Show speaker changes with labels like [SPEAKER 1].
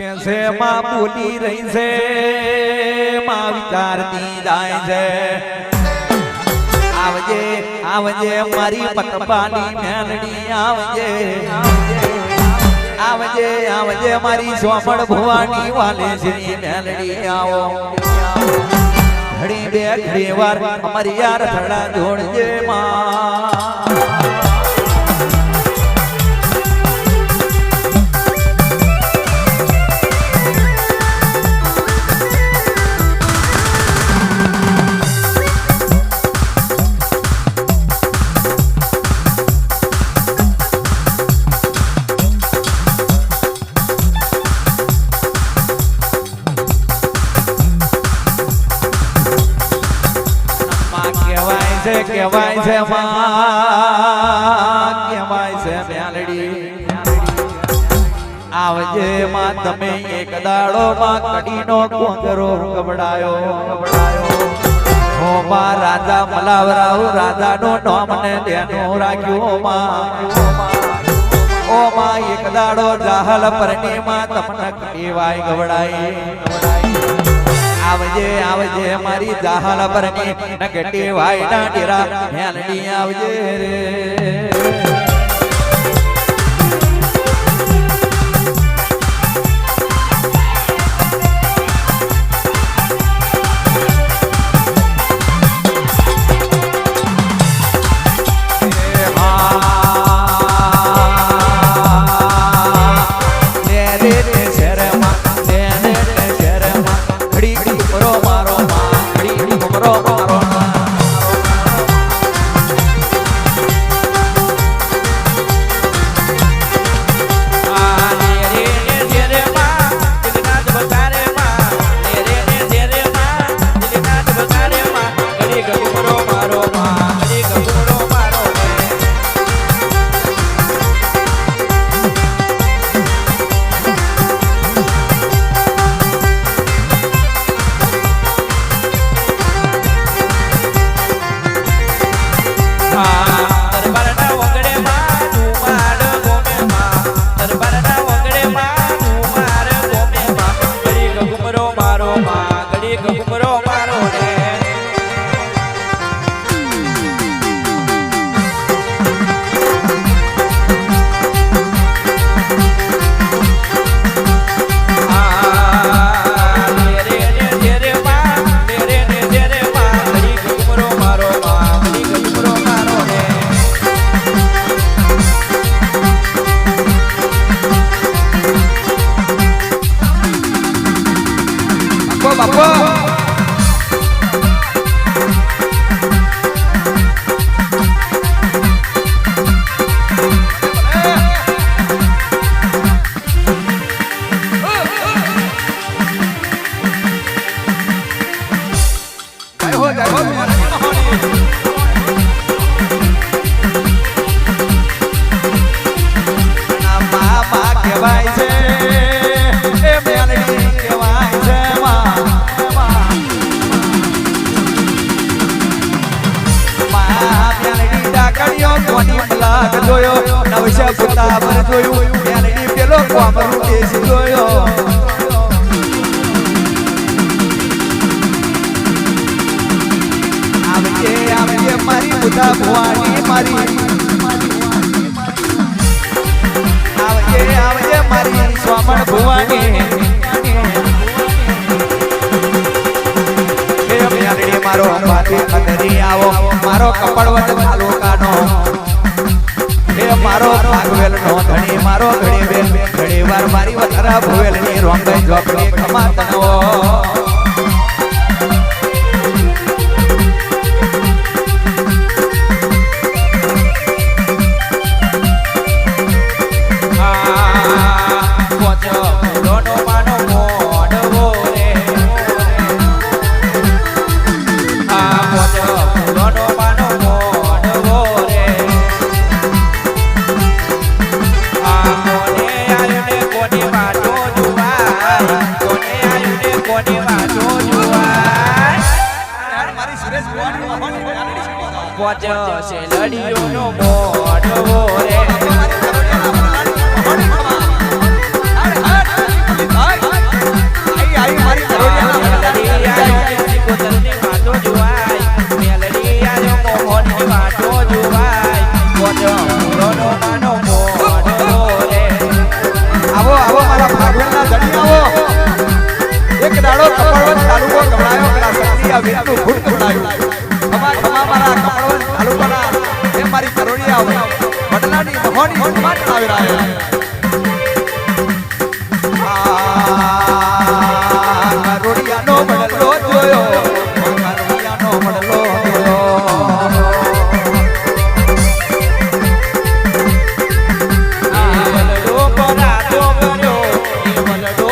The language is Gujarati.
[SPEAKER 1] છે માં બોલી રહી છે માં વિચારતી જાય છે આવજે આવજે મારી પતપાની મેલડી આવજે આવજે આવજે મારી સોમણ ભવાની વાલે શ્રી મેલડી આવો ઘડી બે ઘડી વાર અમારી યાર થડા જોડજે માં કહેવાય છે માં કહેવાય છે મેલડી આવજે માં તમે એક દાડો માં કડીનો કોંગરો કબડાયો હો માં રાજા મલાવરાવ રાજાનો નામ ને તેનું રાખ્યું માં ઓ માં એક દાડો જાહલ પરણી માં તમને કહેવાય ગવડાઈ આવજે આવજે મારી જાહલ પરની નગટી વાયડા ડીરા મેલડી આવજે રે નવશા પુતા પર જોયું મેલડી પેલો કોમરું દેશ જોયો આવજે આવજે મારી પુતા ભવાની મારી આવજે આવજે મારી સોમણ ભવાની એ મેલડી મારો પાટી ખતરી આવો મારો કપડવત તાલુકાનો મારો ભાગવેલ નો ધણી મારો ઘડી બેલ ઘડી વાર મારી વતરા ભોવેલ ની રોંગાઈ જોપડી કમાતનો
[SPEAKER 2] પહોંચશે લડીઓનો મોઢવો રે
[SPEAKER 1] મારા ભાગવેલના ધણિયાઓ એક દાડો કપડવંત તાલુકો ગવડાયો પેલા સક્રિય વીરનું ફૂટ ગવડાયું ખમા ખમા મારા કપડવંત તાલુકાના એ મારી કરોડિયા વડલાની મહોની સમાજ આવી રહ્યા કરોડિયાનો વડલો જોયો કરોડિયાનો વડલો જોયો
[SPEAKER 2] વલડો પરાતો કર્યો એ વલડો